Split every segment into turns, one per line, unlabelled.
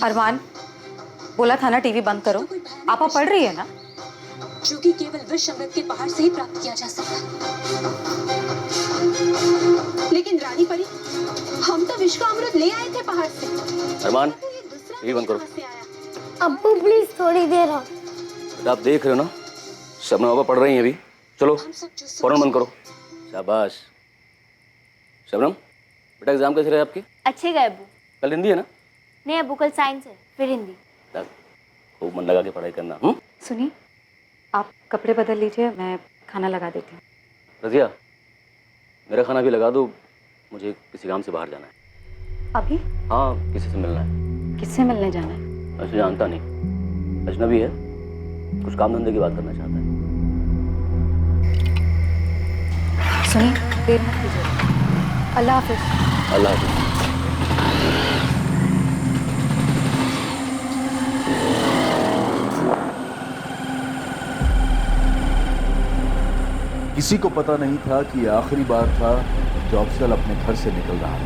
अरमान, बोला था ना टीवी बंद करो। आपा पढ़ रही है ना?
जो कि केवल विश्व अमृत के पहाड़ से ही प्राप्त किया जा सकता है। लेकिन रानी परी, हम तो विश्व का अमृत ले आए थे पहाड़ से।
अरमान, टीवी बंद करो।
अब्बू प्लीज थोड़ी देर हो।
आप देख रहे हो ना, शबनम पापा पढ़ रही हैं अभी। चलो फौरन बंद करो। शाबाश। शबनम, बेटा एग्जाम कैसे रहे आपके?
अच्छे गए अब्बू।
कल हिंदी है ना?
नहीं अब्बू, कल साइंस है, फिर हिंदी।
खूब मन लगा के पढ़ाई करना।
सुनिए, आप कपड़े बदल लीजिए, मैं खाना लगा देती हूँ।
रजिया, मेरा खाना भी लगा दो, मुझे किसी काम से बाहर जाना है।
अभी?
हाँ, किसी से मिलना है।
किससे मिलने जाना है?
वैसे जानता नहीं, अजनबी है, कुछ काम धंधे की बात करना चाहता है।
सुनिए, देर मत कीजिए। अल्लाह हाफिज।
अल्लाह हाफिज।
किसी को पता नहीं था कि यह आखिरी बार था जब अफजल अपने घर से निकल रहा था।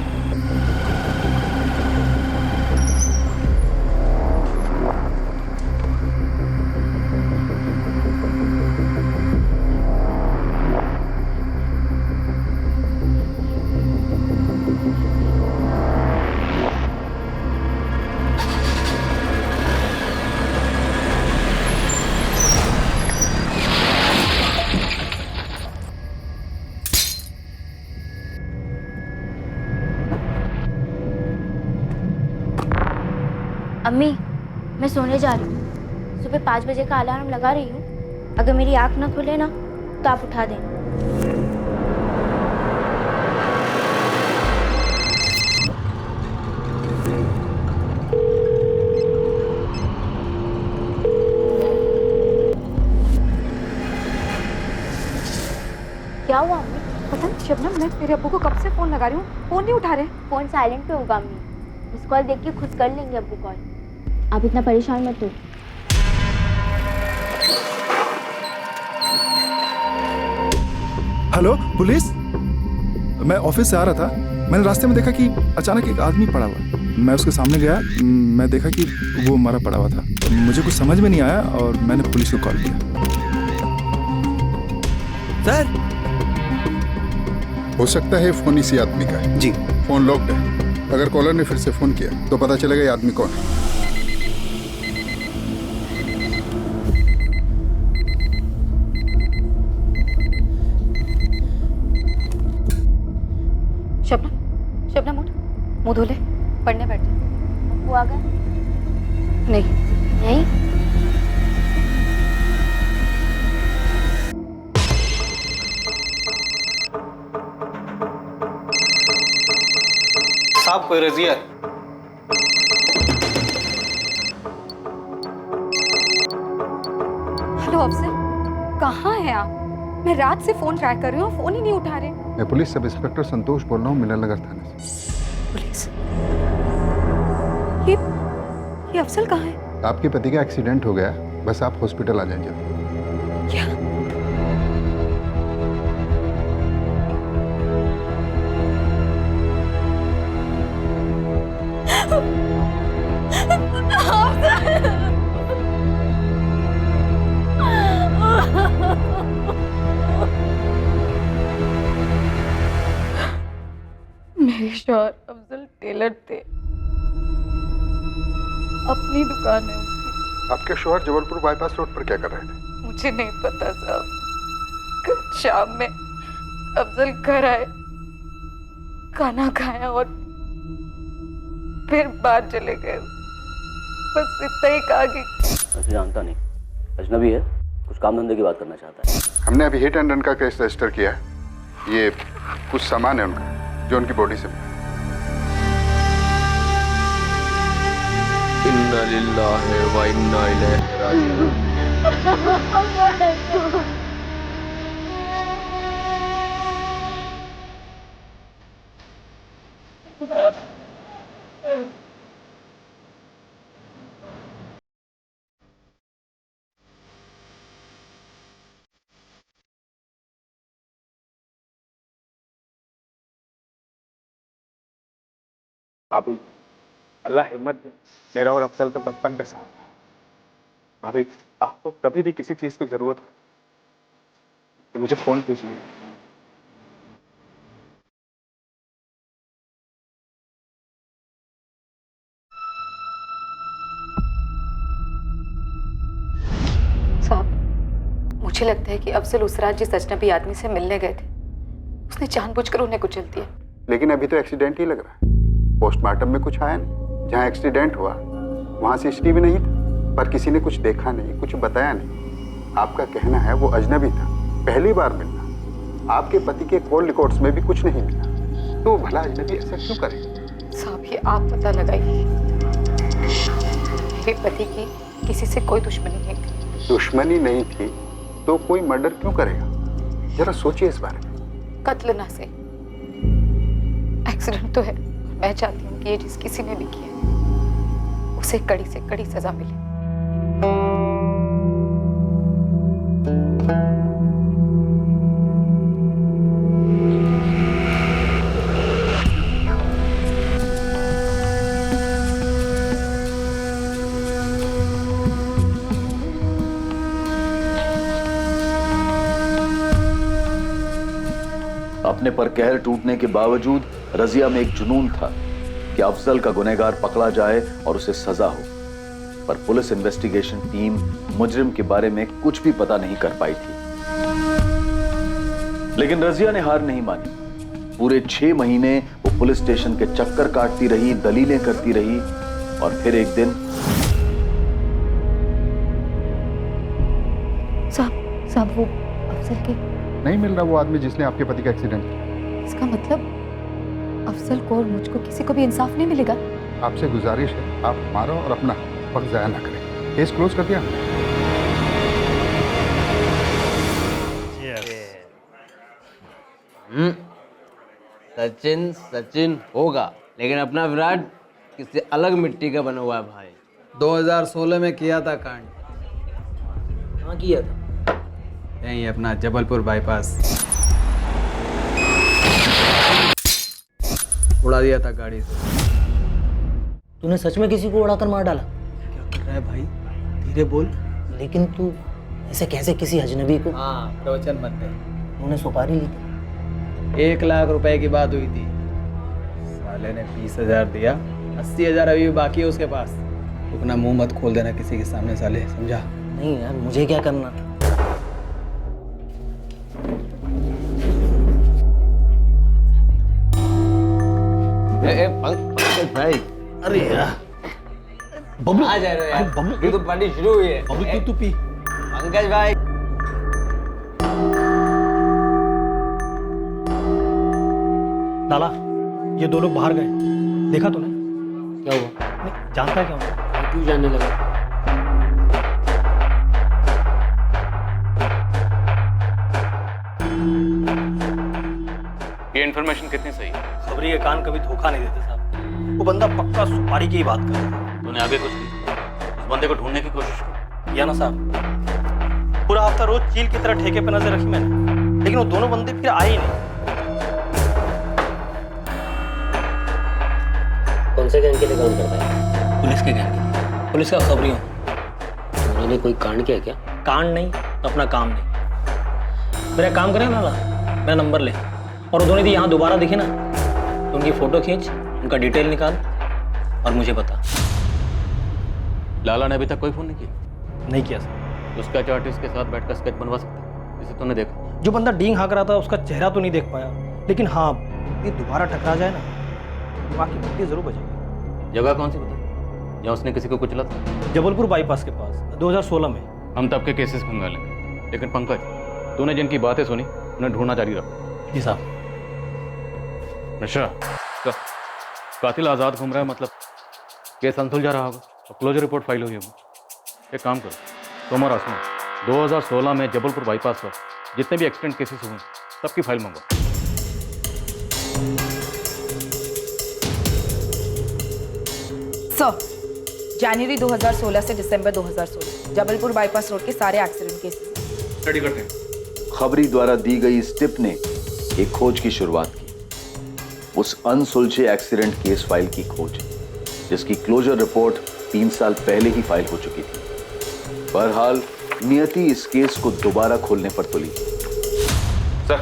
अम्मी, मैं सोने जा रही हूँ। सुबह 5 बजे का अलार्म लगा रही हूँ। अगर मेरी आँख ना खुले ना तो आप उठा देना। क्या हुआ अम्मी?
पता नहीं शबनम, मैं तेरे अब्बू को कब से फोन लगा रही हूँ, फोन नहीं उठा रहे।
फोन साइलेंट पे होगा अम्मी। मिस कॉल देख के खुद कर लेंगे अब्बू कॉल। आप इतना परेशान मत हो।
हेलो पुलिस, मैं ऑफिस से आ रहा था। मैंने रास्ते में देखा कि अचानक एक आदमी पड़ा हुआ। मैं उसके सामने गया, मैं देखा कि वो मरा पड़ा हुआ था। मुझे कुछ समझ में नहीं आया और मैंने पुलिस को कॉल किया।
सर,
हो सकता है फोन इसी आदमी का है।
जी।
फोन लॉक्ड है। अगर कॉलर ने फिर से फोन किया तो पता चलेगा ये आदमी कौन है।
शबनम, शबनम उठ, मुंह धो ले, पढ़ने बैठ जा।
अब्बू आ गए?
नहीं।
नहीं?
साहब कोई रजिया है?
हेलो अफसर, कहाँ हैं आप? मैं रात से फोन ट्राई कर रही हूँ, फोन ही नहीं उठा रहे।
मैं पुलिस सब इंस्पेक्टर संतोष बोल रहा हूँ, मिलन नगर थाने से।
पुलिस? ये अफसल कहाँ है?
आपके पति का एक्सीडेंट हो गया, बस आप हॉस्पिटल आ जाएं जल्दी।
क्या? मेरे शौहर अफजल टेलर थे, अपनी दुकान है उनकी।
आपके शौहर जबलपुर बाईपास रोड पर क्या कर रहे थे?
मुझे नहीं पता साहब। कल शाम में अफजल घर आए, खाना खाया और फिर बाहर चले गए। बस इतना ही कहा कि
वैसे जानता नहीं, अजनबी है, कुछ काम धंधे की बात करना चाहता है।
हमने अभी हिट एंड रन का केस रजिस्टर किया है। ये कुछ सामान है उनका जो उनकी बॉडी से मिला।
इन्ना लिल्लाहि व इन्ना इलैहि राजिऊन।
आप
अल्लाह हिम्मत दे। मेरा और अफजल का बचपन का साथ। भाभी आपको कभी भी किसी चीज की जरूरत हो तो मुझे फोन कीजिए।
साहब, मुझे लगता है कि अफजल उस रात जिस अजनबी आदमी से मिलने गए थे, उसने जानबूझकर उन्हें कुचल दिया।
लेकिन अभी तो एक्सीडेंट ही लग रहा है। पोस्टमार्टम में कुछ आया नहीं। जहाँ एक्सीडेंट हुआ वहाँ CCTV नहीं था, पर किसी ने कुछ देखा नहीं, कुछ बताया नहीं। आपका कहना है वो अजनबी था, पहली बार मिलना। आपके पति के कॉल रिकॉर्ड्स में भी कुछ नहीं मिला, तो भला अजनबी ऐसा क्यों करे?
साहब, ये आप पता लगाइए। मेरे पति की किसी से कोई दुश्मनी नहीं थी।
दुश्मनी नहीं थी तो कोई मर्डर क्यों करेगा? जरा सोचिए इस बारे में।
कत्ल ना से एक्सीडेंट तो है। मैं चाहती हूँ कि ये जिस किसी ने भी किया उसे कड़ी से कड़ी सजा मिले।
अपने पर कहर टूटने के बावजूद रजिया में एक जुनून था कि अफजल का गुनहगार पकड़ा जाए और उसे सजा हो, पर पुलिस इन्वेस्टिगेशन टीम मुजरिम के बारे में कुछ भी पता नहीं कर पाई थी। लेकिन रजिया ने हार नहीं मानी। पूरे 6 महीने वो पुलिस स्टेशन के चक्कर काटती रही, दलीलें करती रही, और फिर एक दिन
साहब वो अफजल के
नहीं मिल रहा वो आदमी जिसने आपके पति का एक्सीडेंट किया।
इसका मतलब अफजल को और मुझको किसी को भी इंसाफ नहीं मिलेगा।
आपसे गुजारिश है, आप मारो और अपना वक्त जाया ना करें। केस क्लोज कर दिया।
सचिन सचिन होगा, लेकिन अपना विराट किसी अलग मिट्टी का बना हुआ है भाई।
2016 में किया था कांड।
कहाँ किया था?
यही अपना जबलपुर बाईपास। उड़ा दिया था गाड़ी से।
तूने सच में किसी को उड़ाकर मार डाला?
क्या कर रहा है भाई? धीरे बोल।
लेकिन तू ऐसे कैसे किसी अजनबी को?
हाँ, प्रवचन मत दे।
उन्होंने सुपारी ली थी।
1 लाख रुपए की बात हुई थी। साले ने 20,000 दिया, 80,000 अभी भी बाकी है उसके पास। अपना मुंह मत खोल देना किसी के सामने साले, समझा?
नहीं यार, मुझे क्या करना?
पंकज भाई,
अरे यार
बबलू आ जा रहे हो यार। बबलू, ये तो पार्टी शुरू हुई है।
बबलू तू पी।
पंकज भाई,
लाला, ये 2 लोग बाहर गए, देखा तूने?
क्या हुआ?
नहीं जानता क्या हूँ?
क्यों जानने लगा?
ये इन्फॉर्मेशन कितनी सही है?
खबरी के कान कभी धोखा नहीं देते साहब। वो बंदा पक्का सुपारी की ही बात कर रहा था।
तूने आगे कुछ नहीं, उस बंदे को ढूंढने की कोशिश की?
किया ना साहब। पूरा हफ्ता रोज चील की तरह ठेके पे नजर रखी मैंने, लेकिन वो दोनों बंदे फिर आए ही नहीं।
कौन से गैंग के लिए काम करता है?
पुलिस के गैंग के। पुलिस का खबरी हूँ।
उन्होंने कोई कांड किया क्या?
कांड नहीं, अपना काम नहीं। मेरा काम करें ना, मेरा नंबर ले, और वो दोनों यदि यहाँ दोबारा दिखे ना तो उनकी फोटो खींच, उनका डिटेल निकाल और मुझे बता।
लाला ने अभी तक कोई फोन नहीं किया?
नहीं किया सर।
उसका आर्टिस्ट के साथ बैठकर स्केच बनवा सकता, जिसे तूने देखा?
जो बंदा डींग हाँक रहा था उसका चेहरा तो नहीं देख पाया, लेकिन हाँ ये दोबारा टकरा जाए ना, दिमाग की पट्टी जरूर बजेगी।
जगह कौन सी बता, जहाँ उसने किसी को कुचला था?
जबलपुर बाईपास के पास 2016 में।
हम तब के केसेस खंगालेंगे, लेकिन पंकज, तूने जिनकी बातें सुनी उन्हें ढूंढना जारी रखो।
जी साहब।
अच्छा, कातिल आज़ाद घूम रहा है, मतलब केस अनसुलझा रहा होगा और क्लोजर रिपोर्ट फाइल हुई होगी। एक काम करो, तुम और आसमा 2016 में जबलपुर बाईपास पर जितने भी एक्सीडेंट केसेस हुए सबकी फाइल मंगवाओ।
सर, जनवरी 2016 से दिसंबर 2016 जबलपुर बाईपास रोड के सारे एक्सीडेंट केसेस
स्टडी करते हैं।
खबरी द्वारा दी गई इस टिप ने एक खोज की शुरुआत की, उस अनसुलझे एक्सीडेंट केस फाइल की खोज। जिसकी क्लोजर रिपोर्ट 3 साल पहले ही फाइल हो चुकी थी। बहरहाल नियति इस केस को दोबारा खोलने पर तुली।
सर,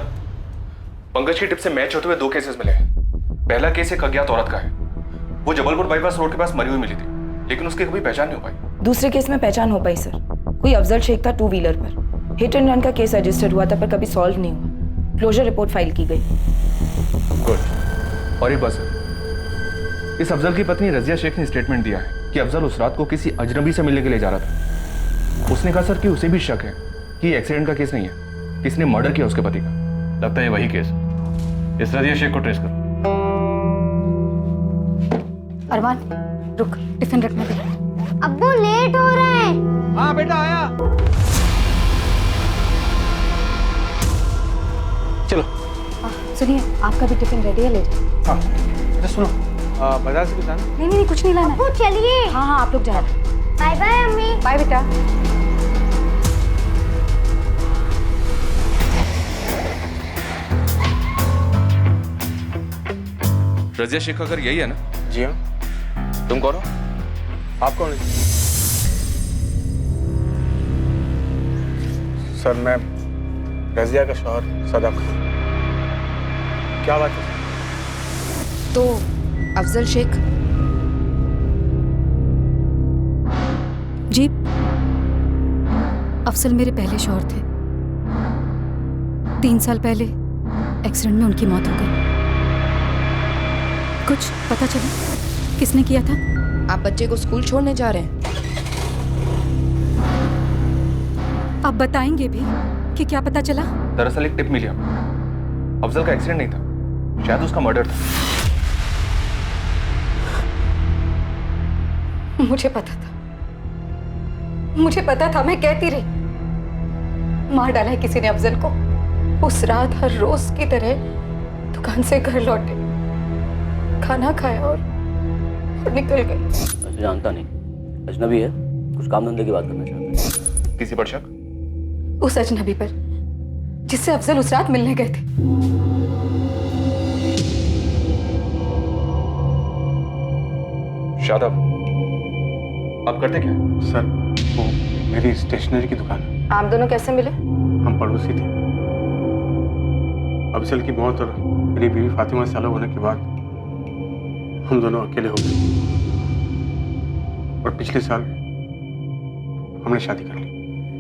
पंकज की टिप से मैच होते हुए 2 केसेस मिले हैं। पहला केस एक अज्ञात औरत का है। वो जबलपुर बाईपास रोड के पास मरी हुई मिली थी, लेकिन उसकी कभी पहचान नहीं हो पाई।
दूसरे केस में पहचान हो पाई सर। कोई अफजल शेख था 2 व्हीलर पर। हिट एंड रन का केस रजिस्टर्ड हुआ था पर कभी सॉल्व नहीं हुआ। क्लोजर रिपोर्ट फाइल की गई।
गुड। और एक बात सर, इस अफजल की पत्नी रजिया शेख ने स्टेटमेंट दिया है कि अफजल उस रात को किसी अजनबी से मिलने के लिए जा रहा था। उसने कहा सर कि उसे भी शक है कि एक्सीडेंट का केस नहीं है, किसने मर्डर किया उसके पति का।
लगता है वही केस। इस रजिया शेख को ट्रेस करो।
अरमान रुक, टिफिन रखने दे।
अब्बू लेट हो रहे हैं।
हाँ बेटा आया।
चलो।
सुनिए, आपका भी टिफिन रेडी है, ले जाओ।
हाँ, अच्छा सुनो, बाजार से कुछ लाना?
नहीं, कुछ नहीं लाना।
अब्बू चलिए।
हाँ, आप लोग जाओ।
बाय बाय अम्मी।
बाय बेटा।
रजिया शेख अगर यही है ना?
जी हाँ।
तुम कौन हो?
आप कौन है? सर मैं रजिया का शौहर सदाब खान। क्या बात है?
तो अफजल शेख
जी, अफजल मेरे पहले शौहर थे। 3 साल पहले एक्सीडेंट में उनकी मौत हो गई। कुछ पता चला किसने किया था?
आप बच्चे को स्कूल छोड़ने जा रहे हैं?
आप बताएंगे भी कि क्या पता चला?
दरअसल एक टिप मिली हमें। अफजल का एक्सीडेंट नहीं था, शायद उसका मर्डर था।
मुझे पता था, मैं कहती रही। मार डाला है किसी ने अफजल को। उस रात हर रोज की तरह दुकान से घर लौटे, खाना खाया और निकल गए।
वैसे जानता नहीं, अजनबी है, कुछ काम धंधे की बात करना चाहता है।
किसी पर शक?
उस अजनबी पर जिससे अफजल उस रात मिलने गए थे।
शादाब, आप करते क्या?
सर वो मेरी स्टेशनरी की दुकान है।
आप दोनों कैसे मिले?
हम पड़ोसी थे। अफजल की मौत और मेरी बीवी फातिमा से अलग होने के बाद हम दोनों अकेले हो गए और पिछले साल हमने शादी कर ली।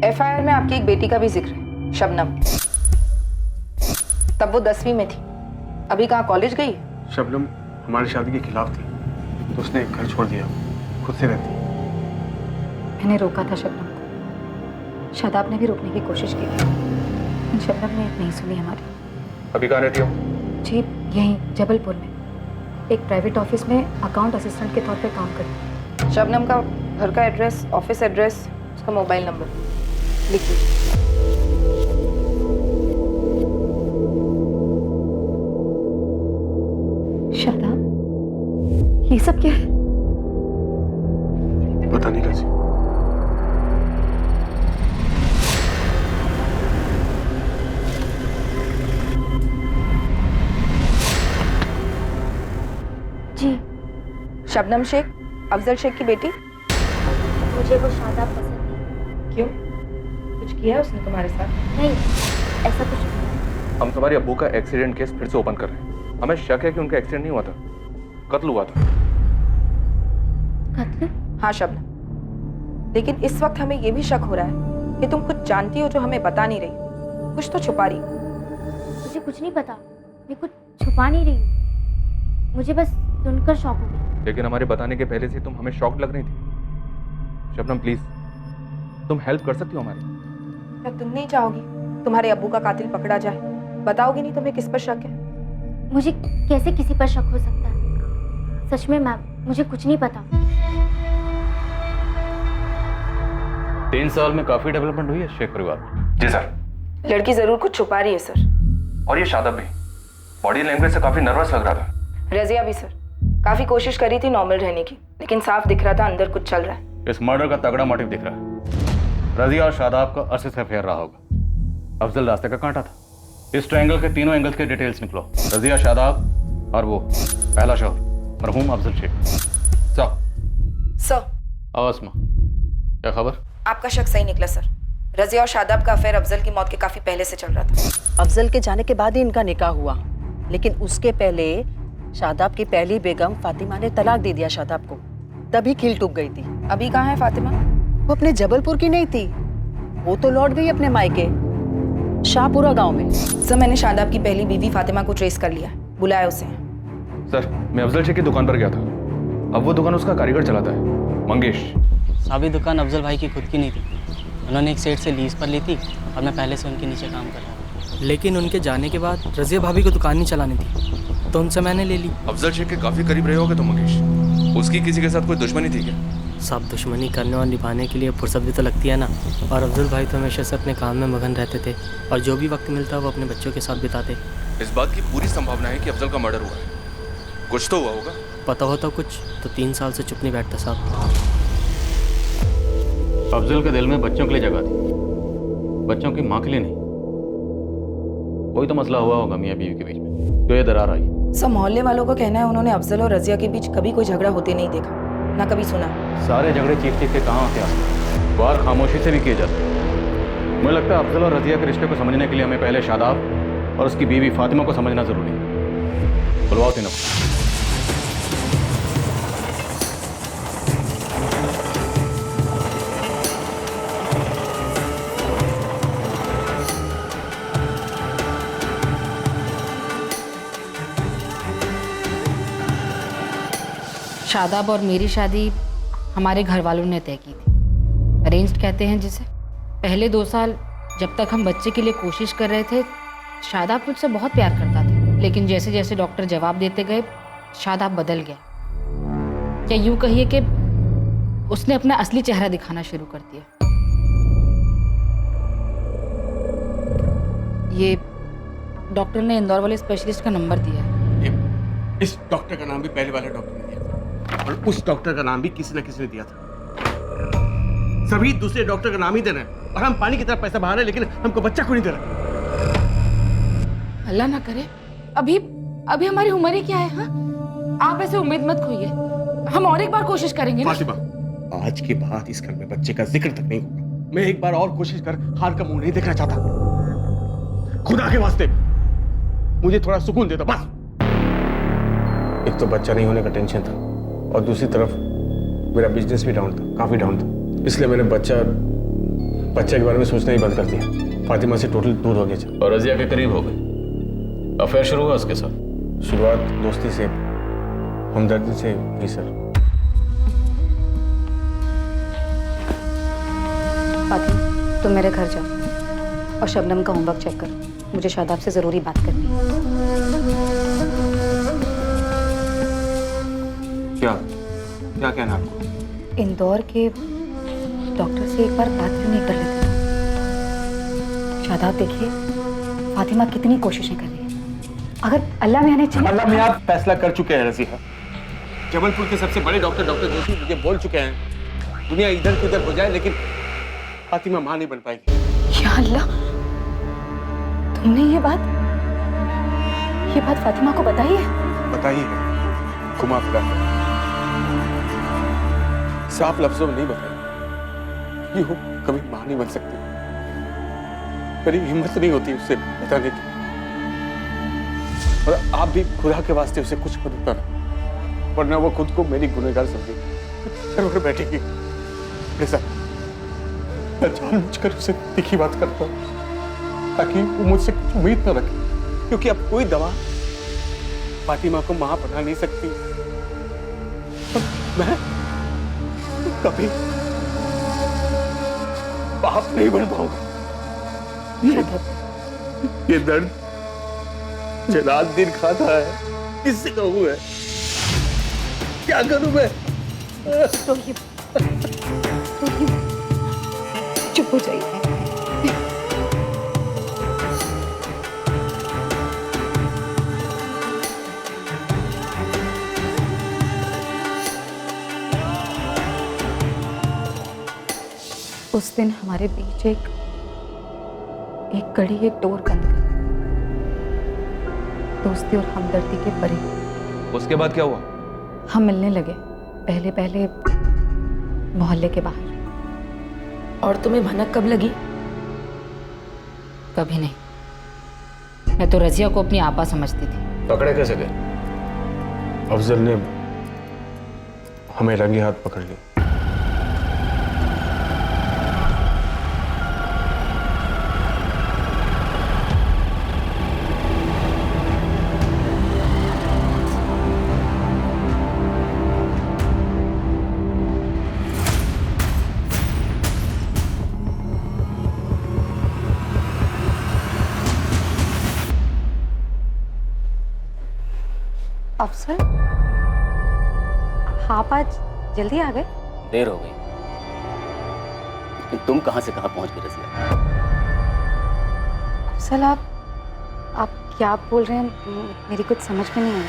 एफआईआर में आपकी एक बेटी का भी जिक्र है, शबनम। तब वो 10वीं में थी। अभी कहाँ कॉलेज गई?
शबनम हमारी शादी के खिलाफ थी, तो उसने घर छोड़ दिया, खुद से रहती।
मैंने रोका था शबनम को। शादाब ने भी रोकने की कोशिश की थी, लेकिन शबनम ने नहीं सुनी हमारी।
अभी कहाँ रहती हो?
जी यहीं जबलपुर में एक प्राइवेट ऑफिस में अकाउंट असिस्टेंट के तौर पे काम करती हूँ। शबनम का घर का एड्रेस, ऑफिस एड्रेस, उसका मोबाइल नंबर लिख लीजिए। शादाब, ये सब क्या है?
पता नहीं कैसे।
जी, शबनम शेख, अफजल शेख की बेटी।
मुझे वो शादाब पसंद नहीं।
क्यों? कुछ किया है उसने तुम्हारे साथ?
नहीं, ऐसा कुछ नहीं।
हम तुम्हारे अब्बू का एक्सीडेंट केस फिर से ओपन कर रहे हैं। हमें शक है कि उनका एक्सीडेंट नहीं हुआ था, कत्ल हुआ था।
कत्ल?
हाँ शबनम, लेकिन इस वक्त हमें यह भी शक हो रहा है कि तुम कुछ जानती हो जो हमें बता नहीं रही। कुछ तो छुपा रही हो।
मुझे कुछ नहीं पता, मैं कुछ छुपा नहीं रही हूँ। मुझे बस सुनकर शॉक हो गया।
लेकिन हमारे बताने के पहले से तुम हमें शॉक लग रही थी। शबनम प्लीज, तुम हेल्प कर सकती हो हमारी?
क्या तुम नहीं चाहोगी तुम्हारे अब्बू का कातिल पकड़ा जाए? बताओगी नहीं तुम्हें किस पर शक है?
मुझे कैसे किसी पर शक हो सकता है? सच में मैम, मुझे कुछ नहीं पता।
3 साल में काफी डेवलपमेंट हुई है शेख परिवार में।
जी सर।
लड़की जरूर कुछ छुपा रही है सर।
और ये शादाब भी बॉडी लैंग्वेज से काफी नर्वस लग रहा था।
रजिया भी सर, काफी कोशिश करी थी नॉर्मल रहने की, लेकिन साफ दिख रहा था अंदर कुछ चल रहा है।
इस मर्डर का तगड़ा मोटिव दिख रहा है। रजिया और शादाब का अरसे से अफेयर रहा होगा। अफजल रास्ते का कांटा था। इस ट्रायंगल के तीनों एंगल्स के डिटेल्स निकलो। रजिया, शादाब और वो पहला शौहर मरहूम अफजल शेख। सब आसमा, क्या खबर?
आपका शक सही निकला सर। रजिया और शादाब का अफेयर अफजल की मौत के काफी पहले से चल रहा था।
अफजल के जाने के बाद ही इनका निकाह हुआ, लेकिन उसके पहले शादाब की पहली बेगम फातिमा ने तलाक दे दिया शादाब को, तभी खिल टूट गई थी।
अभी कहाँ है फातिमा?
वो अपने जबलपुर की नहीं थी, वो तो लौट गई अपने मायके शाहपुरा गांव में।
सर मैंने शादाब की पहली बीवी फातिमा को ट्रेस कर लिया, बुलाया उसे।
सर मैं अफजल शेख की दुकान पर गया था, अब वो दुकान उसका कारीगर चलाता है, मंगेश।
साबित दुकान अफजल भाई की खुद की नहीं थी, उन्होंने एक सेठ से लीज पर ली थी और मैं पहले से उनके नीचे काम कर रहा था। लेकिन उनके जाने के बाद रजिया भाभी को दुकान नहीं चलानी थी, तो उनसे मैंने ले ली।
अफजल शेख के काफी करीब रहे होगे तो मंगेश, उसकी किसी के साथ कोई दुश्मनी थी क्या?
सब दुश्मनी करने और निभाने के लिए फुर्सत भी तो लगती है ना, और अफजल भाई तो हमेशा से अपने काम में मगन रहते थे और जो भी वक्त मिलता वो अपने बच्चों के साथ बिताते।
इस बात की पूरी संभावना है कि अफजल का मर्डर हुआ है, कुछ तो हुआ होगा।
पता होता कुछ तो 3 साल से चुप नहीं बैठता साहब।
अफजल के दिल में बच्चों के लिए जगह थी, बच्चों की माँ के लिए नहीं। कोई तो मसला हुआ होगा मियाँ बीवी के बीच में, जो ये दरार आई।
सब मोहल्ले वालों का कहना है उन्होंने अफजल और रजिया के बीच कभी कोई झगड़ा होते नहीं देखा, ना कभी सुना।
सारे झगड़े चीख चीख के कहाँ आते हैं, बार खामोशी से भी किए जाते हैं। मुझे लगता है अफजल और रजिया के रिश्ते को समझने के लिए हमें पहले शादाब और उसकी बीवी फातिमा को समझना जरूरी है। बुलवाओ तीनों को।
शादाब और मेरी शादी हमारे घर वालों ने तय की थी, अरेंज्ड कहते हैं जिसे। पहले 2 साल जब तक हम बच्चे के लिए कोशिश कर रहे थे, शादाब मुझसे बहुत प्यार करता था, लेकिन जैसे जैसे डॉक्टर जवाब देते गए शादाब बदल गया, या यूं कहिए कि उसने अपना असली चेहरा दिखाना शुरू कर दिया। ये डॉक्टर ने इंदौर वाले स्पेशलिस्ट का नंबर दिया है।
इस डॉक्टर का नाम भी पहले वाले डॉक्टर ने दिया था, और उस डॉक्टर का नाम भी किसी न किसी ने दिया था। सभी दूसरे डॉक्टर का नाम ही दे रहे हैं, और हम पानी की तरह पैसा बहा रहे हैं, लेकिन हमको बच्चा क्यों नहीं दे रहा?
अल्लाह ना करे, अभी हमारी उम्र ही क्या है? हाँ, आप ऐसे उम्मीद मत खोइए, हम और एक बार कोशिश करेंगे ना।
फातिमा, आज के बाद इस घर में बच्चे का जिक्र तक नहीं होगा। मैं एक बार और कोशिश कर हार का मुंह नहीं देखना चाहता। खुदा के वास्ते मुझे थोड़ा सुकून दे दो बस। एक तो बच्चा नहीं होने का टेंशन था, और दूसरी तरफ मेरा बिजनेस भी डाउन था, काफी डाउन था। इसलिए मैंने बच्चे के बारे में सोचना ही बंद कर दिया। फातिमा से टोटल दूर हो गया।
और रजिया के करीब हो गए, अफेयर शुरू हुआ उसके साथ?
शुरुआत दोस्ती से, हमदर्दी से ही सर।
फातिमा, तुम मेरे घर जाओ और शबनम का होमवर्क चेक करो, मुझे शादाब से जरूरी बात करनी है।
क्या कहना आपको?
इंदौर के डॉक्टर से एक बार बात क्यों नहीं कर लेते? शादाब, देखिए फातिमा कितनी कोशिशें कर रही है, अगर अल्लाह में आने चाहिए।
अल्लाह में आप फैसला कर चुके हैं रज़िया। जबलपुर के सबसे बड़े डॉक्टर जोशी मुझे बोल चुके हैं, दुनिया इधर उधर हो जाए लेकिन फातिमा मां नहीं बन पाएगी।
या अल्लाह, तुमने ये बात फातिमा को बताई है?
बताइए, घुमा फिरा साफ लफ्जों में नहीं बताई। यूं कभी मां नहीं बन सकती, मेरी हिम्मत नहीं होती उससे बताने की। और आप भी खुदा के वास्ते उसे कुछ मत बताना, वरना वो खुद को मेरी गुनहगार समझेगी, जरूर बैठेगी। मैं जानबूझकर उसे तीखी बात करता हूं ताकि वो मुझसे कुछ उम्मीद न रखे, क्योंकि अब कोई दवा फातिमा को मां बना नहीं सकती। मैं कभी बाप नहीं बन पाऊंगा। ये दर्द मुझे रात दिन खाता है, किससे कहूं मैं? क्या करूं मैं?
चुप हो जाइए। उस दिन हमारे बीच एक कड़ी, एक डोर बंद गई, दोस्ती और हमदर्दी के परे।
उसके बाद क्या हुआ?
हम मिलने लगे। पहले मोहल्ले के बाहर।
और तुम्हें भनक कब लगी?
कभी नहीं। मैं तो रजिया को अपनी आपा समझती थी।
पकड़े कैसे गए? अफजल ने हमें रंगे हाथ पकड़ लिया।
अफसर, आप आज जल्दी आ गए?
देर हो गई, लेकिन तुम कहां से कहां पहुंच गई रजिया?
अफसर, आप क्या बोल रहे हैं? मेरी कुछ समझ में नहीं आया।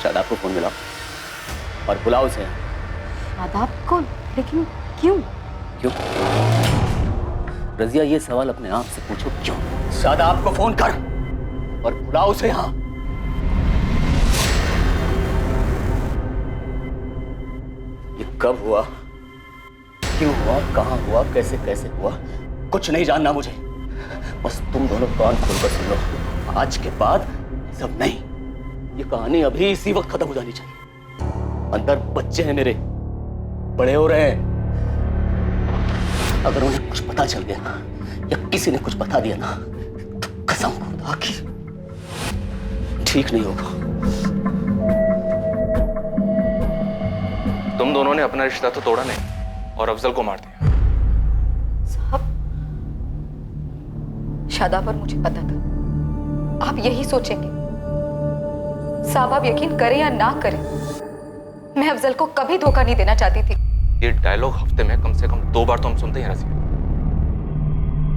शादाब को फोन मिलाओ और बुलाओ उसे।
शादाब को? लेकिन क्यों?
क्यों? रजिया, ये सवाल अपने आप से पूछो, क्यों? शादाब को फोन कर और बुलाओ उसे यहां। ये कब हुआ, क्यों हुआ, कहां हुआ, कैसे कैसे हुआ, कुछ नहीं जानना मुझे। बस तुम दोनों कान खोलकर सुन लो। आज के बाद सब नहीं, ये कहानी अभी इसी वक्त खत्म हो जानी चाहिए। अंदर बच्चे हैं मेरे, बड़े हो रहे हैं। अगर उन्हें कुछ पता चल गया या किसी ने कुछ बता दिया ना, तो कसम खुदा की ठीक नहीं होगा।
तुम दोनों ने अपना रिश्ता तो तोड़ा नहीं और अफजल को मार दिया।
साहब, शादाब और मुझे पता था आप यही सोचेंगे। साहब, आप यकीन करें या ना करें, मैं अफजल को कभी धोखा नहीं देना चाहती थी।
ये डायलॉग हफ्ते में कम से कम 2 बार तो हम सुनते हैं रजिया।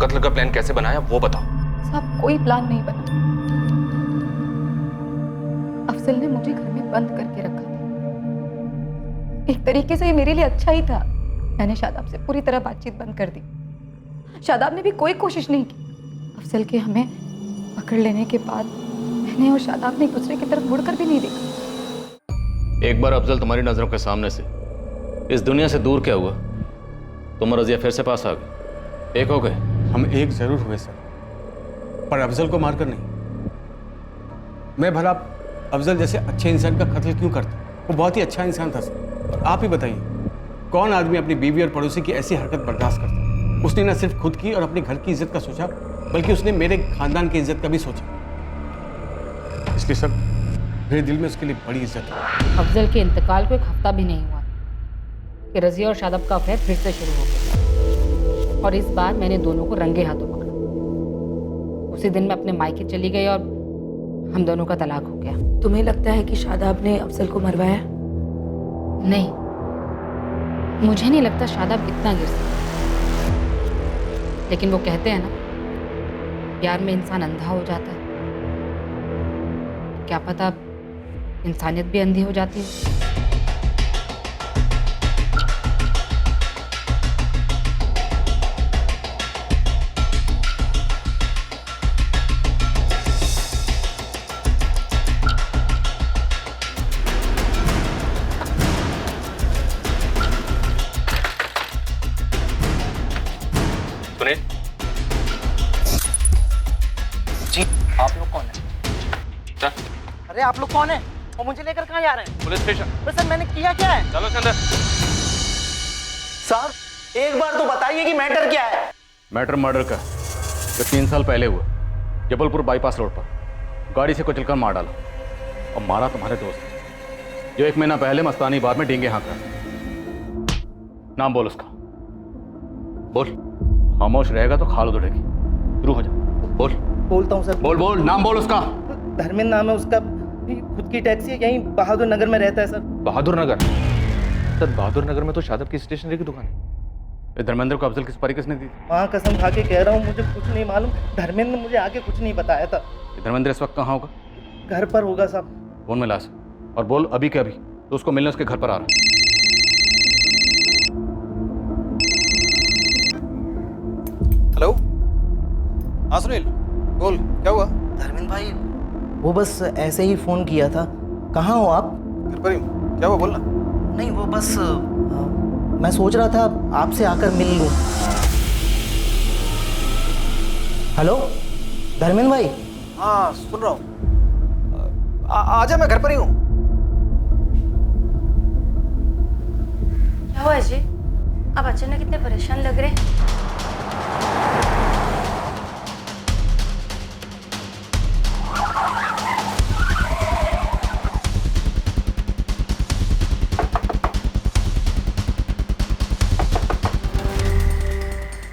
कत्ल का प्लान कैसे बनाया वो बताओ।
साहब, कोई प्लान नहीं बना। अफजल ने मुझे घर में बंद करके रखा था। एक तरीके से ये मेरे लिए अच्छा ही था। मैंने शादाब से पूरी तरह बातचीत बंद कर दी। शादाब ने भी कोई कोशिश नहीं की। अफजल के हमें पकड़ लेने के बाद मैंने और शादाब ने एक दूसरे की तरफ मुड़कर भी नहीं देखा।
एक बार अफजल तुम्हारी नजरों के सामने से इस दुनिया से दूर क्या हुआ? तुम और रजिया फिर से पास आ गए, एक हो गए।
हम एक जरूर हुए सर, पर अफजल को मारकर नहीं। मैं भला अफजल जैसे अच्छे इंसान का कत्ल क्यों करता? वो बहुत ही अच्छा इंसान था सर। और आप ही बताइए, कौन आदमी अपनी बीवी और पड़ोसी की ऐसी हरकत बर्दाश्त करता? उसने न सिर्फ खुद की और अपने घर की इज्जत का सोचा, बल्कि उसने मेरे खानदान की इज्जत का भी सोचा। इसलिए सर, मेरे दिल में उसके लिए बड़ी इज्जत है।
अफजल के इंतकाल को 1 हफ्ता भी नहीं हुआ कि रजिया और शादाब का अफेयर फिर से शुरू हो गया, और इस बार मैंने दोनों को रंगे हाथों पकड़ा। उसी दिन मैं अपने मायके चली गई और हम दोनों का तलाक हो गया।
तुम्हें लगता है कि शादाब ने अफजल को मरवाया?
नहीं, मुझे नहीं लगता शादाब इतना गिर सकता। लेकिन वो कहते हैं ना, प्यार में इंसान अंधा हो जाता है। क्या पता इंसानियत भी अंधी हो जाती है।
सुनील
जी, आप लोग कौन है?
चल।
अरे आप लोग कौन है और मुझे लेकर कहाँ जा रहे हैं?
Police station.
तो सर, मैंने किया क्या है?
चलो अंदर।
साहब, एक बार तो बताइए कि मैटर क्या है?
मैटर मर्डर का, जो 3 साल पहले हुआ, जबलपुर बाईपास रोड पर गाड़ी से कुचलकर मार डाला। और मारा तुम्हारे दोस्त, जो 1 महीना पहले मस्तानी बार में डींगे हाँक रहा। नाम बोल उसका, बोल। खामोश रहेगा तो खाल उधड़ेगी। शुरू हो जा, बोल।
बोलता हूँ सर।
बोल बोल, नाम बोल उसका।
धर्मेंद्र नाम है उसका, खुद की टैक्सी है, यहीं बहादुर नगर में रहता है सर।
बहादुर नगर? सर, बहादुर नगर में तो शादाब की स्टेशनरी की दुकान है। धर्मेंद्र को अफजल की सुपारी किसने दी थी?
वहाँ कसम खा के कह रहा हूँ, मुझे कुछ नहीं मालूम। धर्मेंद्र ने मुझे आगे कुछ नहीं बताया था।
धर्मेंद्र इस वक्त कहाँ होगा?
घर पर होगा साहब।
फोन मिला से और बोल अभी के अभी तो उसको मिलने उसके घर पर आ रहा है।
हेलो, हाँ सुनील, बोल, क्या हुआ?
धर्मेंद्र भाई, वो बस ऐसे ही फोन किया था। कहाँ हो आप?
घर पर ही हूँ। क्या हुआ, बोलना।
नहीं, वो बस
मैं सोच रहा था आपसे आकर मिल लूं। हेलो धर्मेंद्र भाई।
हाँ सुन रहा हूँ। आजा, मैं घर पर ही हूँ।
क्या हुआ अजय? आप अचानक इतने परेशान लग रहे हैं।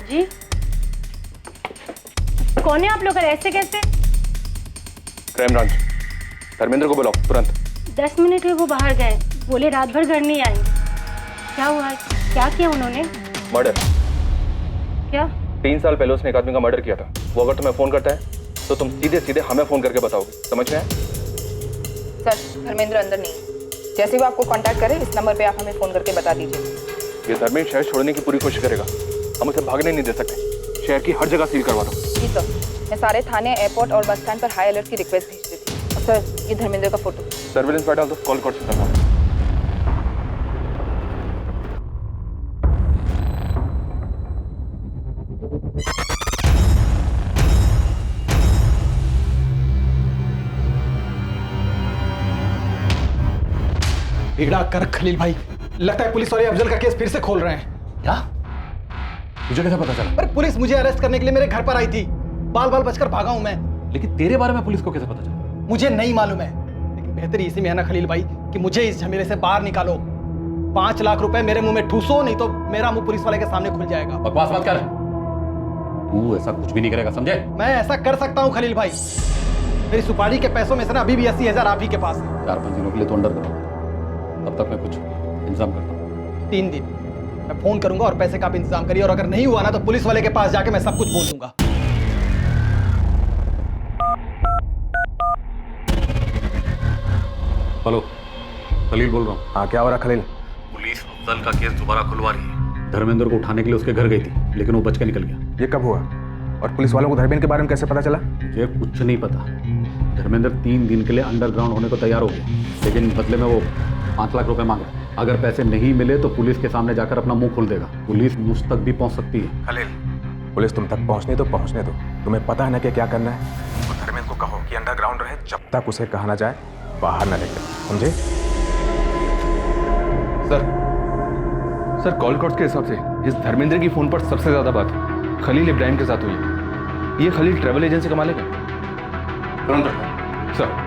जी कौन है आप लोग? ऐसे कैसे?
क्राइम ब्रांच, धर्मेंद्र को बुलाओ तुरंत।
10 मिनट हुए वो बाहर गए, बोले रात भर घर नहीं आएंगे। क्या हुआ? क्या किया उन्होंने?
मर्डर।
क्या?
3 साल पहले उसने एक आदमी का मर्डर किया था। वो अगर तुम्हें फोन करता है तो तुम सीधे सीधे हमें फोन करके बताओगे, समझ में आया?
सर धर्मेंद्र अंदर नहीं है। जैसे वो आपको कांटेक्ट करे इस नंबर पे आप हमें फोन करके बता दीजिए।
ये धर्मेंद्र शहर छोड़ने की पूरी कोशिश करेगा, हम उसे भागने नहीं दे सकते। शहर की हर जगह सील करवा दो।
जी सर, मैं सारे थाने, एयरपोर्ट और बस स्टैंड पर हाई अलर्ट की रिक्वेस्ट भेज देती हूँ। और सर ये धर्मेंद्र का फोटो।
सर्विलेंस पर डाल दो, कॉल कर सकता हूँ।
बिगड़ा कर खलील भाई, लगता है पुलिस वाले अफजल का केस फिर से खोल रहे हैं।
क्या? तुझे कैसे पता चला?
अरे पुलिस मुझे अरेस्ट करने के लिए मेरे घर पर आई थी। बाल बाल बचकर भागा हूं मैं।
लेकिन तेरे बारे में पुलिस को कैसे पता चला?
मुझे नहीं मालूम है, लेकिन बेहतरी इसी में है ना खलील भाई कि मुझे इस झमेले से बाहर निकालो। 5 लाख रुपए मेरे मुंह में ठूसो, नहीं तो मेरा मुंह पुलिस वाले के सामने खुल जाएगा।
बकवास मत कर, तू ऐसा कुछ भी नहीं करेगा, समझे?
मैं ऐसा कर सकता हूँ खलील भाई। मेरी सुपारी के पैसों में से ना अभी भी 80,000 आप ही के पास है।
4-5 दिनों के लिए तो अंडर करो, तब तक मैं कुछ इंतजाम करता हूँ।
3 दिन मैं फोन करूंगा और पैसे का भी इंतजाम करिए, और अगर नहीं हुआ ना तो पुलिस वाले के पास जाके मैं सब कुछ बोल दूंगा।
हेलो, खलील बोल रहा हूँ।
हाँ क्या हो रहा खलील?
पुलिस अफजल का केस दोबारा खुलवा रही है। धर्मेंद्र को उठाने के लिए उसके घर गई थी, लेकिन वो बच के निकल गया।
ये कब हुआ? और पुलिस वालों को धर्मेंद्र के बारे में कैसे पता चला?
मुझे कुछ नहीं पता। धर्मेंद्र 3 दिन के लिए अंडरग्राउंड होने को तैयार हो गया, लेकिन बदले में वो 5 लाख रुपए मांग रहा है। अगर पैसे नहीं मिले तो पुलिस के सामने जाकर अपना मुंह खोल देगा। पुलिस मुझ तक भी पहुंच सकती है।
खलील, पुलिस तुम तक पहुंचने दो। तुम्हें पता है ना कि क्या करना है। तो धर्मेंद्र को कहो कि अंडरग्राउंड रहे, जब तक उसे कहा ना जाए बाहर ना निकले, समझे?
सर कॉल रिकॉर्ड्स के हिसाब से इस धर्मेंद्र की फोन पर सबसे ज्यादा बात खलील इब्राहिम के साथ हुई है। ये खलील ट्रैवल एजेंसी का मालिक है।
तुरंत
सर।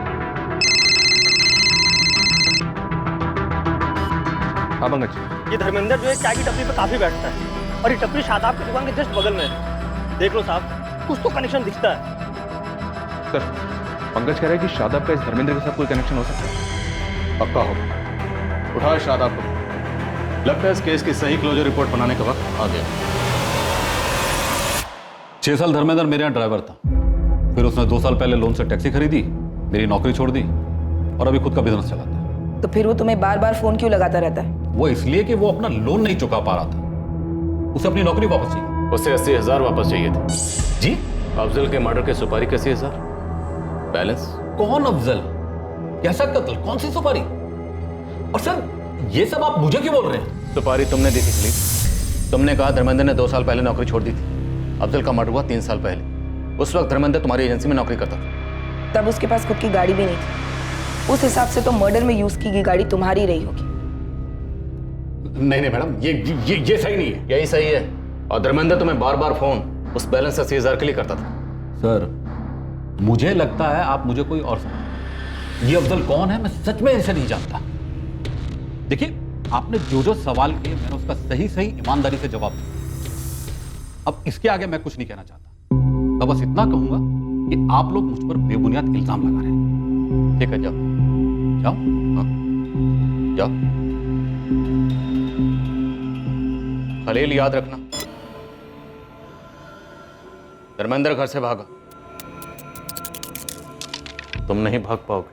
हाँ पंकज,
ये धर्मेंद्र जो है चाय की टपरी पे काफी बैठता है, और ये टपरी शादाब की दुकान के जस्ट बगल में है। देख लो साहब, कुछ तो कनेक्शन दिखता है।
सर पंकज कह रहा है कि शादाब का इस धर्मेंद्र के साथ कोई कनेक्शन हो सकता है।
पक्का होगा। उठाओ शादाब को। लगता है इस केस की सही क्लोजर रिपोर्ट बनाने का वक्त आ गया। 6 साल धर्मेंद्र मेरे यहाँ ड्राइवर था, फिर उसने 2 साल पहले लोन से टैक्सी खरीदी, मेरी नौकरी छोड़ दी और अभी खुद का बिजनेस चलाता है।
तो फिर वो तुम्हें बार बार फोन क्यों लगाता रहता है?
वो इसलिए कि वो अपना लोन नहीं चुका पा रहा था। उसे अपनी नौकरी वापस चाहिए।
उसे 80,000 वापस चाहिए थे।
जी?
अफजल के मर्डर की सुपारी का 80,000 बैलेंस।
कौन अफजल? कैसा कत्ल? कौन सी सुपारी? और सर ये सब आप मुझे क्यों बोल रहे हैं?
सुपारी तुमने दी थी खलील। तुमने कहा धर्मेंद्र ने 2 साल पहले नौकरी छोड़ दी थी। अफजल का मर्डर हुआ 3 साल पहले। उस वक्त धर्मेंद्र तुम्हारी एजेंसी में नौकरी करता था।
तब उसके पास खुद की गाड़ी भी नहीं थी। उस हिसाब से तो मर्डर में यूज की गई गाड़ी तुम्हारी रही होगी।
नहीं मैडम, ये सही नहीं है। यही सही है। और धर्मेंद्र तुम्हें बार बार फोन उस बैलेंस 80,000 के लिए करता था।
सर मुझे लगता है आप मुझे कोई और समझ। ये अफजल कौन है मैं सच में इसे नहीं जानता। देखिए आपने जो सवाल किए मैंने उसका सही ईमानदारी से जवाब दिया। अब इसके आगे मैं कुछ नहीं कहना चाहता। मैं बस इतना कहूंगा कि आप लोग मुझ पर बेबुनियाद इल्जाम लगा रहे हैं।
ठीक है, जाओ
जाओ।
हाँ। जाओ। खलील याद रखना, धर्मेंद्र घर से भागा, तुम नहीं भाग पाओगे।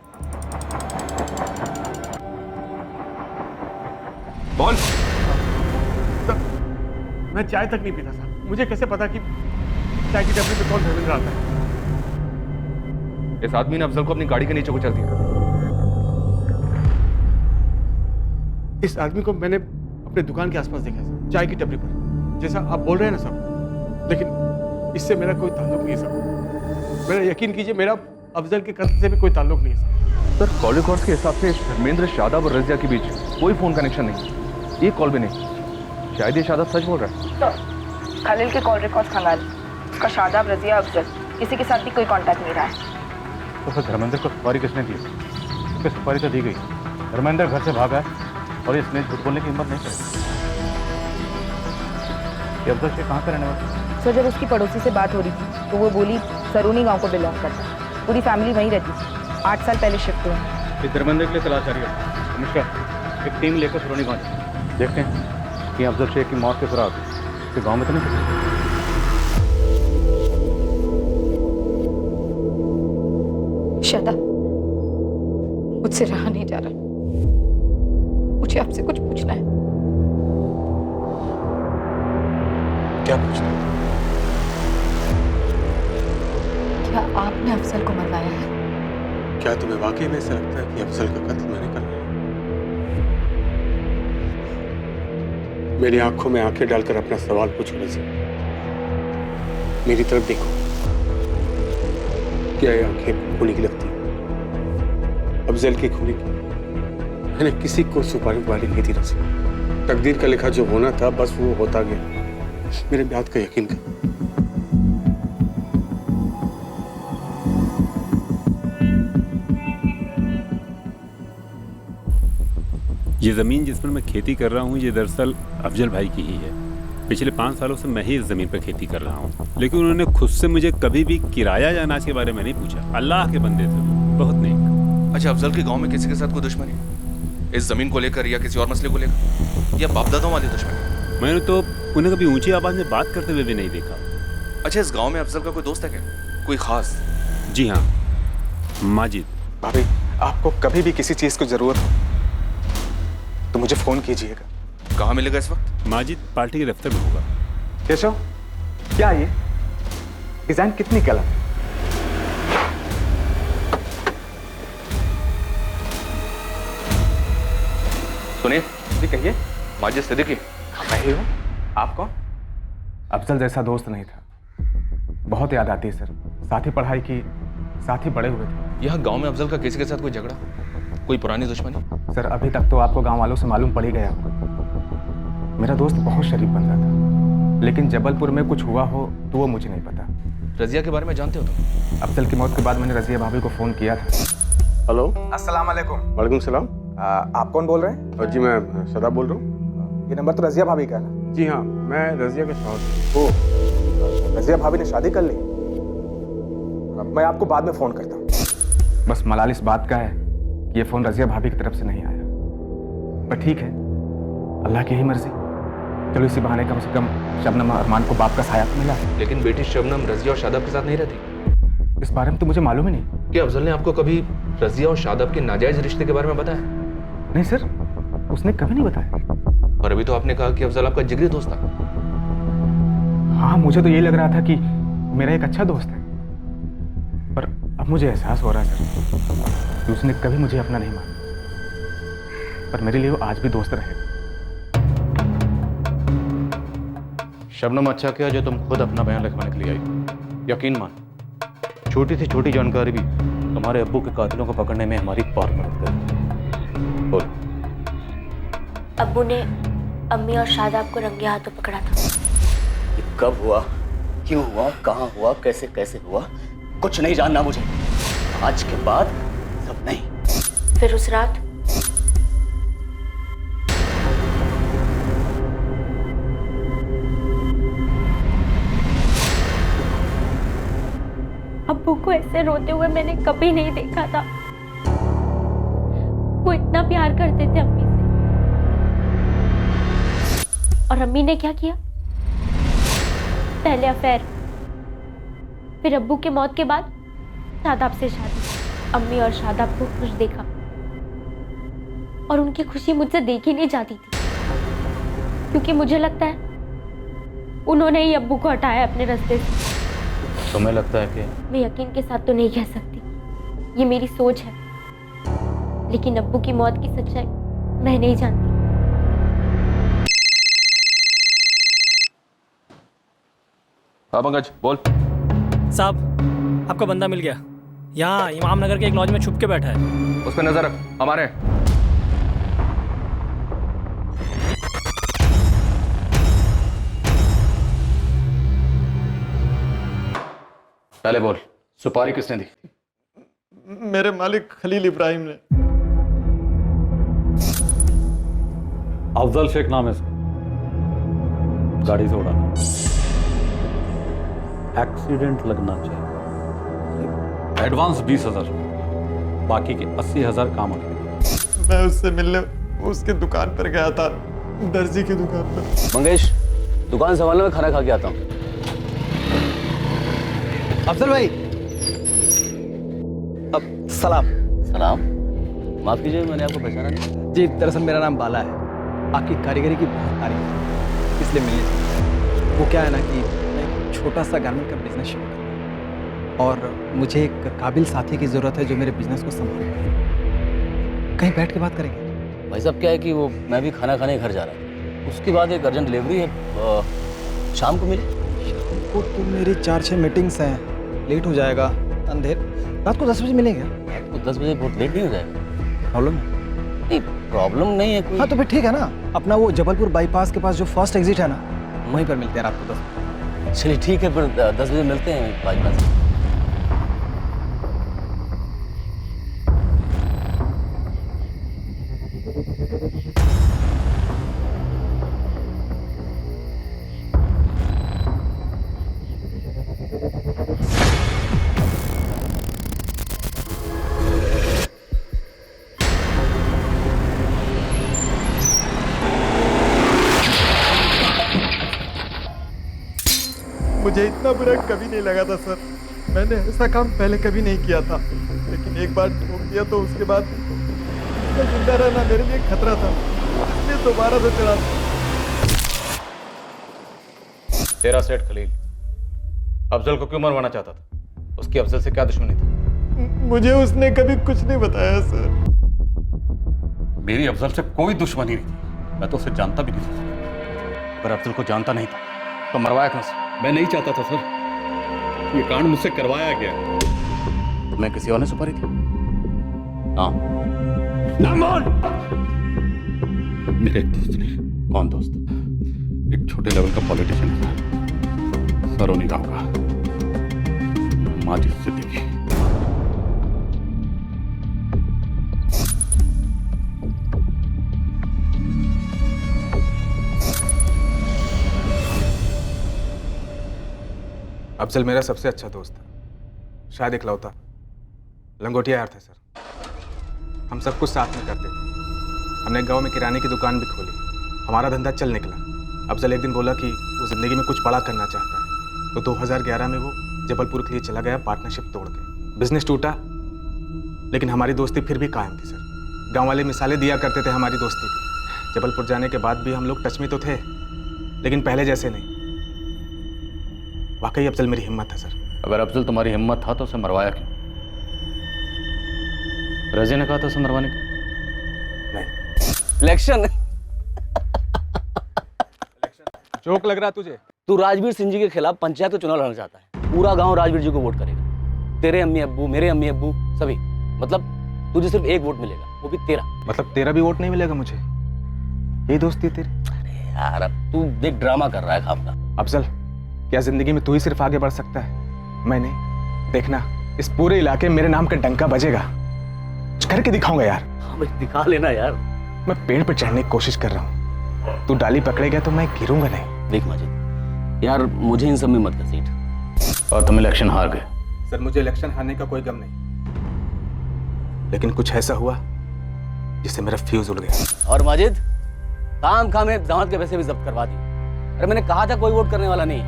बोल। मैं चाय तक नहीं पीता साहब, मुझे कैसे पता कि चाय की टपरी पे कौन धर्मेंद्र आता है?
इस आदमी ने अफजल को अपनी गाड़ी के नीचे कुचल दिया।
इस आदमी को मैंने अपने दुकान के आसपास देखा सर, चाय की टपरी पर, जैसा आप बोल रहे हैं ना सर, लेकिन इससे मेरा कोई ताल्लुक नहीं है सर। मेरा यकीन कीजिए, मेरा अफजल के कत्ल से भी कोई ताल्लुक नहीं है
सर। कॉल रिकॉर्ड्स के हिसाब से धर्मेंद्र, शादाब और रजिया के बीच कोई फोन कनेक्शन नहीं, एक कॉल भी नहीं। शायद ये शादाब सच बोल रहा है।
तो खलील के कॉल रिकॉर्ड्स खंगाल, उसका शादाब, रजिया, अफजल किसी के साथ भी कोई कांटेक्ट नहीं रहा है।
तो फिर धर्मेंद्र को सुपारी किसने दी? उसकी सुपारी तो दी गई, धर्मेंद्र घर से भागा है और इसने झूठ बोलने की हिम्मत नहीं करी। ये अफजल शेख कहाँ का रहने वाला?
सर जब उसकी पड़ोसी से बात हो रही थी तो वो बोली सरूनी गांव को बिलोंग करता है, पूरी फैमिली वहीं रहती थी, 8 साल पहले शिफ्ट हुए हैं।
इस धर्मेंद्र के लिए तलाश जारी है। अनुष्का, एक टीम लेकर सरोनी गाँव देखते हैं कि अफजल शेख की मौत के सुराग उसके गाँव में तो नहीं।
शादा, मुझसे रहा नहीं जा रहा, मुझे आपसे कुछ पूछना है।
क्या पूछना है?
क्या आपने अफजल को मरवाया है?
क्या तुम्हें वाकई में ऐसा लगता है कि अफजल का कत्ल मैंने करना है? मेरी आंखों में आंखें डालकर अपना सवाल पूछो रज़िया, मेरी तरफ देखो। क्या ये आंखें खूनी की लगती है? अफजल की खूनी की? मैंने किसी को सुपारी वाली नहीं दी रज़िया। तकदीर का लिखा जो होना था बस वो होता गया। मेरे बात का यकीन कर।
ये ज़मीन जिस पर मैं खेती कर रहा हूँ ये दरअसल अफजल भाई की ही है। पिछले 5 सालों से मैं ही इस ज़मीन पर खेती कर रहा हूँ, लेकिन उन्होंने खुद से मुझे कभी भी किराया या अनाज के बारे में नहीं पूछा। अल्लाह के बंदे थे, बहुत नहीं।
अच्छा, अफजल के गांव में किसी के साथ कोई दुश्मनी इस जमीन को लेकर या किसी और मसले को लेकर, या बाप दादों वाली दुश्मनी?
मैंने तो उन्हें कभी ऊंची आवाज़ में बात करते हुए भी नहीं देखा।
अच्छा, इस गांव में अफजल का कोई दोस्त है क्या, कोई खास?
जी हाँ, माजिद।
भाभी, आपको कभी भी किसी चीज़ की ज़रूरत हो तो मुझे फ़ोन कीजिएगा।
कहाँ मिलेगा इस वक्त?
माजिद पार्टी के दफ्तर में होगा।
केशव, क्या ये डिज़ाइन कितनी गलत है?
सुनिए
जी, कहिए।
माजिद सिद्दीकी।
मैं ही हूँ। आप कौन? अफजल जैसा दोस्त नहीं था, बहुत याद आती है सर। साथ ही पढ़ाई की, साथ ही बड़े हुए थे।
यहाँ गांव में अफजल का किसी के साथ कोई झगड़ा, कोई पुरानी दुश्मनी?
सर अभी तक तो आपको गांव वालों से मालूम पड़ ही गया होगा। मेरा दोस्त बहुत शरीफ बंदा था, लेकिन जबलपुर में कुछ हुआ हो तो वो मुझे नहीं पता।
रजिया के बारे में जानते हो तुम?
अफजल की मौत के बाद मैंने रजिया भाभी को फ़ोन किया था।
हेलो,
अस्सलाम वालेकुम।
वालेकुम सलाम।
आप कौन बोल रहे हैं?
जी मैं शादाब बोल रहा हूँ।
ये नंबर तो रजिया भाभी का है ना?
जी हाँ, मैं रजिया के साथ।
ओह, रजिया भाभी ने शादी कर ली? मैं आपको बाद में फ़ोन करता हूँ।
बस मलाल इस बात का है कि ये फ़ोन रजिया भाभी की तरफ से नहीं आया, पर ठीक है, अल्लाह की ही मर्जी। चलो इसी बहाने कम से कम शबनम और अरमान को बाप का साया तो मिला।
लेकिन बेटी शबनम रजिया और शादाब के साथ नहीं रहती।
इस बारे में तो मुझे मालूम ही नहीं।
क्या अफजल ने आपको कभी रजिया और शादाब के नाजायज रिश्ते के बारे में बताया?
नहीं सर, उसने कभी नहीं बताया।
और अभी तो आपने कहा कि अफजल आपका जिगरी दोस्त था।
हाँ, मुझे तो यही लग रहा था कि मेरा एक अच्छा दोस्त है, पर अब मुझे एहसास हो रहा है सर कि उसने कभी मुझे अपना नहीं माना, पर मेरे लिए वो आज भी दोस्त रहेगा।
शबनम, अच्छा किया जो तुम खुद अपना बयान लिखवाने के लिए आई। यकीन मान, छोटी से छोटी जानकारी भी तुम्हारे अब्बू के कातिलों को पकड़ने में हमारी बहुत मदद करेगी। बोल।
अब्बू ने अम्मी और शादाब को रंगे हाथों पकड़ा था।
ये कब हुआ, क्यों हुआ, कहाँ हुआ, कैसे कैसे हुआ, कुछ नहीं जानना मुझे। आज के बाद सब नहीं।
फिर उस रात अब्बू को ऐसे रोते हुए मैंने कभी नहीं देखा था। वो इतना प्यार करते थे अम्मी से, और अम्मी ने क्या किया? पहले अफेयर, फिर अब्बू के मौत के बाद शादाब से शादी। अम्मी और शादाब को खुश देखा और उनकी खुशी मुझसे देखी नहीं जाती थी, क्योंकि मुझे लगता है उन्होंने ही अब्बू को हटाया अपने रास्ते से।
तुम्हें लगता है कि?
मैं यकीन के साथ तो नहीं कह सकती, ये मेरी सोच है, लेकिन अब्बू की मौत की सच्चाई मैं नहीं जानती।
हाँ पंकज बोल।
साहब आपका बंदा मिल गया, यहाँ इमाम नगर के एक लॉज में छुप के बैठा है।
उस पर नजर रख, हमारे
पहले बोल, सुपारी किसने दी?
मेरे मालिक खलील इब्राहिम ने।
अफजल शेख नाम है इसका, गाड़ी से उड़ाना, एक्सीडेंट लगना चाहिए। एडवांस 20,000, बाकी के 80,000 काम आ गए।
मैं उससे मिलने उसके दुकान पर गया था, दर्जी की दुकान पर।
मंगेश, दुकान संभालने में खाना खा के आता हूँ।
अफजल भाई, अब सलाम।
सलाम। माफ कीजिए, मैंने आपको पहचाना नहीं।
जी, दरअसल मेरा नाम बाला है। आपकी कारीगरी की बहुत तारीफ है, इसलिए मिलने चाहिए। वो क्या है ना कि मैं एक छोटा सा गारमेंट का बिजनेस शुरू कर रहा हूँ और मुझे एक काबिल साथी की ज़रूरत है जो मेरे बिजनेस को संभाले। कहीं बैठ के बात करेंगे?
भाई साहब क्या है कि वो मैं भी खाना खाने घर जा रहा था, उसके बाद एक अर्जेंट डिलीवरी है, शाम को मिले।
शाम को तो मेरी 4-6 मीटिंग्स हैं, लेट हो जाएगा। अंधेर रात को 10 बजे मिलेंगे।
रात को 10 बजे बहुत लेट नहीं हो जाएगा?
प्रॉब्लम
नहीं, प्रॉब्लम नहीं है कोई।
हाँ तो फिर ठीक है ना, अपना वो जबलपुर बाईपास के पास जो फर्स्ट एग्जिट है ना, वहीं पर मिलते हैं रात को 10 बजे।
चलिए ठीक है, फिर 10 बजे मिलते हैं बाईपास।
मुझे इतना बुरा कभी नहीं लगा था सर। मैंने ऐसा काम पहले कभी नहीं किया था, लेकिन एक बार ठोक दिया तो उसके बाद जिंदा रहना मेरे लिए खतरा था, इसलिए दोबारा से चढ़ा।
तेरा सेठ खलील अफजल को क्यों मरवाना चाहता था? उसकी अफजल से क्या दुश्मनी थी?
मुझे उसने कभी कुछ नहीं बताया सर।
मेरी अफजल से कोई दुश्मनी नहीं थी, मैं तो उसे जानता भी नहीं था।
पर अफजल को जानता नहीं था तो मरवाया क्यों से?
मैं नहीं चाहता था सर, ये कांड मुझसे करवाया गया।
तुम्हें किसी और ने सुपारी थी? हाँ।
मेरे एक दोस्त ने।
कौन दोस्त?
एक छोटे लेवल का पॉलिटिशियन था, सरोनी गांव का, माजिद सिद्दीकी।
अफजल मेरा सबसे अच्छा दोस्त था, शायद इकलौता। लंगोटिया यार थे सर, हम सब कुछ साथ में करते थे। हमने गांव में किराने की दुकान भी खोली, हमारा धंधा चल निकला। अफजल एक दिन बोला कि वो ज़िंदगी में कुछ बड़ा करना चाहता है, तो 2011 में वो जबलपुर के लिए चला गया, पार्टनरशिप तोड़ के। बिजनेस टूटा, लेकिन हमारी दोस्ती फिर भी कायम थी सर। गाँव वाले मिसालें दिया करते थे हमारी दोस्ती की। जबलपुर जाने के बाद भी हम लोग टच में तो थे, लेकिन पहले जैसे नहीं। वाकई अफजल मेरी हिम्मत है सर।
अगर अफजल तुम्हारी हिम्मत था तो उसे मरवाया क्यों? रज़िया ने कहा था उसे मरवाने को?
नहीं।
इलेक्शन
जोक लग रहा तुझे?
तू राजवीर सिंह जी के खिलाफ पंचायत का चुनाव लड़ना चाहता है। पूरा गांव राजवीर जी को वोट करेगा, तेरे अम्मी अब्बू, मेरे अम्मी अब्बू, सभी। मतलब तुझे सिर्फ एक वोट मिलेगा, वो भी तेरा।
मतलब तेरा भी वोट नहीं मिलेगा मुझे? यही दोस्ती है तेरी?
अरे यार, अब तू देख ड्रामा कर रहा है खाम का।
अफजल, क्या जिंदगी में तू ही सिर्फ आगे बढ़ सकता है? मैं नहीं। देखना, इस पूरे इलाके में मेरे नाम का डंका बजेगा। कुछ करके दिखाऊंगा यार।
हाँ भाई, दिखा लेना यार।
मैं पेड़ पर चढ़ने की कोशिश कर रहा हूँ, तू डाली पकड़ेगा तो मैं गिरूंगा नहीं।
देख माजिद यार, मुझे इन सब में मत घसीट।
और तुम इलेक्शन हार गए।
सर, मुझे इलेक्शन हारने का कोई गम नहीं, लेकिन कुछ ऐसा हुआ जिससे मेरा फ्यूज उड़ गया।
और माजिद, काम खा में दांत के पैसे भी जब्त करवा दिए। अरे मैंने कहा था कोई वोट करने वाला नहीं,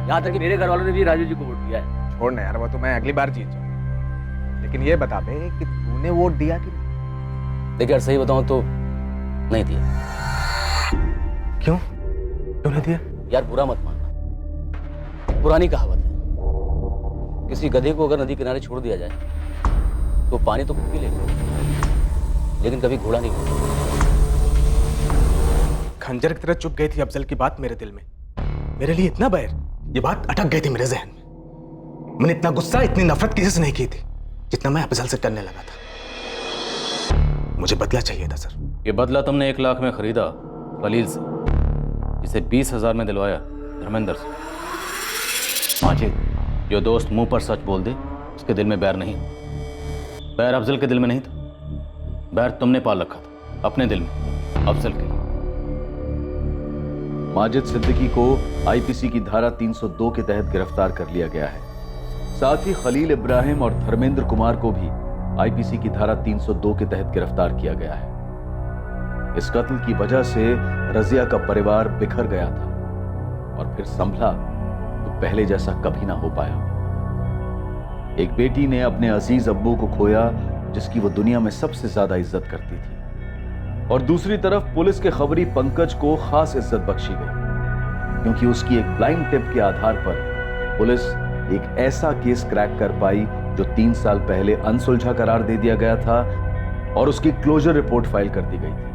यहाँ तक कि मेरे घर वालों ने भी राजू जी को वोट दिया है।
छोड़ ना यार, वो तो मैं अगली बार जीत जाऊँ। लेकिन ये बता बे कि तूने वोट दिया कि नहीं?
देखिए यार, सही बताऊं तो नहीं दिया।
क्यों? क्यों नहीं दिया?
यार बुरा मत मानना, पुरानी कहावत है, किसी गधे को अगर नदी किनारे छोड़ दिया जाए तो पानी तो खुद पी लेगा, लेकिन कभी घोड़ा नहीं घोड़ा।
खंजर की तरह चुप गई थी अफजल की बात मेरे दिल में। मेरे लिए इतना बैर
ये बात अटक गई थी मेरे जहन में। मैंने इतना गुस्सा, इतनी नफरत किसी से नहीं की थी जितना मैं अफजल से करने लगा था। मुझे बदला चाहिए था सर।
ये बदला तुमने 1 लाख में खरीदा खलील से, जिसे 20,000 में दिलवाया धर्मेंद्र से। माजिद, जो दोस्त मुंह पर सच बोल दे उसके दिल में बैर नहीं। बैर अफजल के दिल में नहीं था, बैर तुमने पाल रखा था अपने दिल में अफजल के लिए।
माजिद सिद्दीकी को आईपीसी की धारा 302 के तहत गिरफ्तार कर लिया गया है। साथ ही खलील इब्राहिम और धर्मेंद्र कुमार को भी आईपीसी की धारा 302 के तहत गिरफ्तार किया गया है। इस कत्ल की वजह से रजिया का परिवार बिखर गया था और फिर संभला तो पहले जैसा कभी ना हो पाया। एक बेटी ने अपने अजीज अब्बू को खोया जिसकी वो दुनिया में सबसे ज्यादा इज्जत करती थी, और दूसरी तरफ पुलिस के खबरी पंकज को खास इज्जत बख्शी गई क्योंकि उसकी एक ब्लाइंड टिप के आधार पर पुलिस एक ऐसा केस क्रैक कर पाई जो 3 साल पहले अनसुलझा करार दे दिया गया था और उसकी क्लोजर रिपोर्ट फाइल कर दी गई थी।